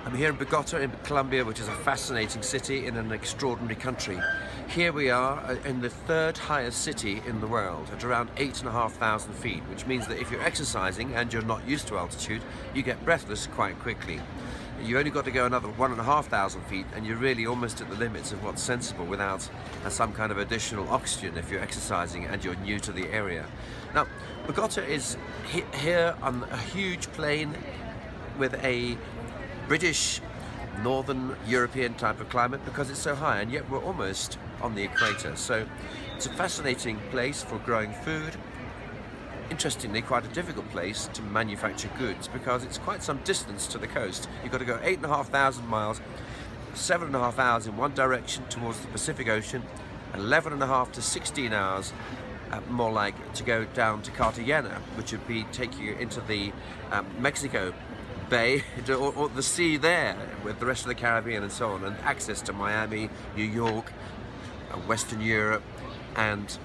I'm here in Bogota in Colombia, which is a fascinating city in an extraordinary country. Here we are in the third highest city in the world at around 8,500 feet, which means that if you're exercising and you're not used to altitude, you get breathless quite quickly. You only got to go another 1,500 feet and you're really almost at the limits of what's sensible without some kind of additional oxygen if you're exercising and you're new to the area. Now, Bogota is here on a huge plain with a British, northern European type of climate because it's so high, and yet we're almost on the equator. So it's a fascinating place for growing food. Interestingly, quite a difficult place to manufacture goods because it's quite some distance to the coast. You've got to go 8,500 miles, 7.5 hours in one direction towards the Pacific Ocean, 11.5 to 16 hours more like to go down to Cartagena, which would be taking you into the Mexico Bay or the sea there with the rest of the Caribbean and so on, and access to Miami, New York, Western Europe and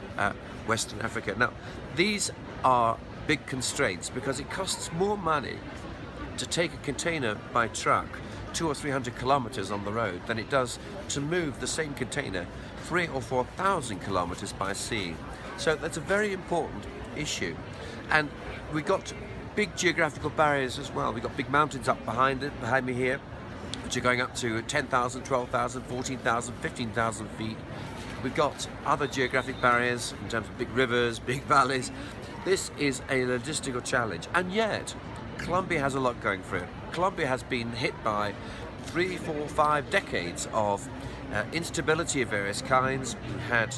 Western Africa. Now, these are big constraints because it costs more money to take a container by truck 200 or 300 kilometers on the road than it does to move the same container 3,000 or 4,000 kilometers by sea. So that's a very important issue, and we got big geographical barriers as well. We've got big mountains up behind me here, which are going up to 10,000, 12,000, 14,000, 15,000 feet. We've got other geographic barriers in terms of big rivers, big valleys. This is a logistical challenge, and yet Colombia has a lot going for it. Colombia has been hit by 3, 4, 5 decades of instability of various kinds. We've had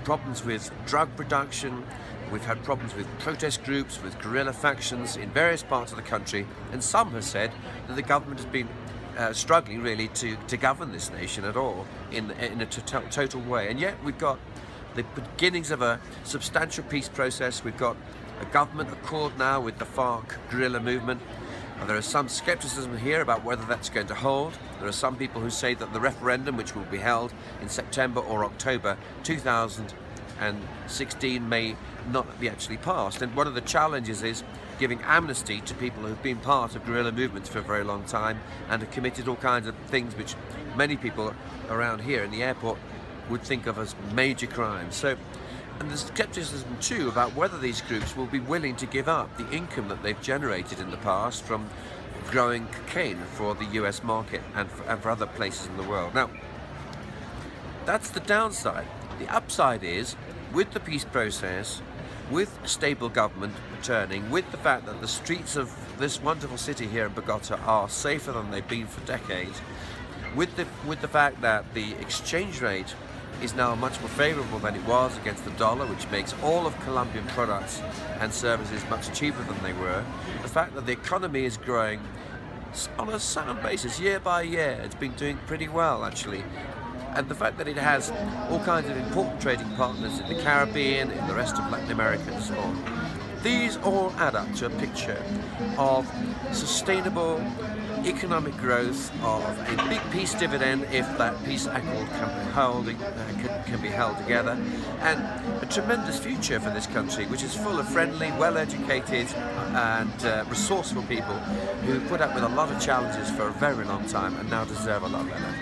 problems with drug production. We've had problems with protest groups, with guerrilla factions in various parts of the country, and some have said that the government has been struggling really to govern this nation at all in a total way. And yet we've got the beginnings of a substantial peace process. We've got a government accord now with the FARC guerrilla movement. There is some skepticism here about whether that's going to hold. There are some people who say that the referendum, which will be held in September or October 2016, may not be actually passed. And one of the challenges is giving amnesty to people who've been part of guerrilla movements for a very long time and have committed all kinds of things which many people around here in the airport would think of as major crimes. So, and there's skepticism too about whether these groups will be willing to give up the income that they've generated in the past from growing cocaine for the US market and for other places in the world. Now, that's the downside. The upside is, with the peace process, with stable government returning, with the fact that the streets of this wonderful city here in Bogota are safer than they've been for decades, with the fact that the exchange rate is now much more favorable than it was against the dollar, which makes all of Colombian products and services much cheaper than they were. The fact that the economy is growing on a sound basis year by year, it's been doing pretty well actually. And the fact that it has all kinds of important trading partners in the Caribbean, in the rest of Latin America and so on. These all add up to a picture of sustainable economic growth, of a big peace dividend if that peace accord can be held together, and a tremendous future for this country, which is full of friendly, well-educated and resourceful people who put up with a lot of challenges for a very long time and now deserve a lot better.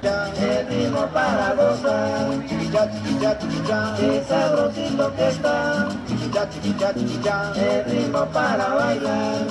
El ritmo para gozar, chiquilla, chiquilla, chiquilla, qué sabrosito que está, chiquilla, chiquilla, chiquilla, el ritmo para bailar.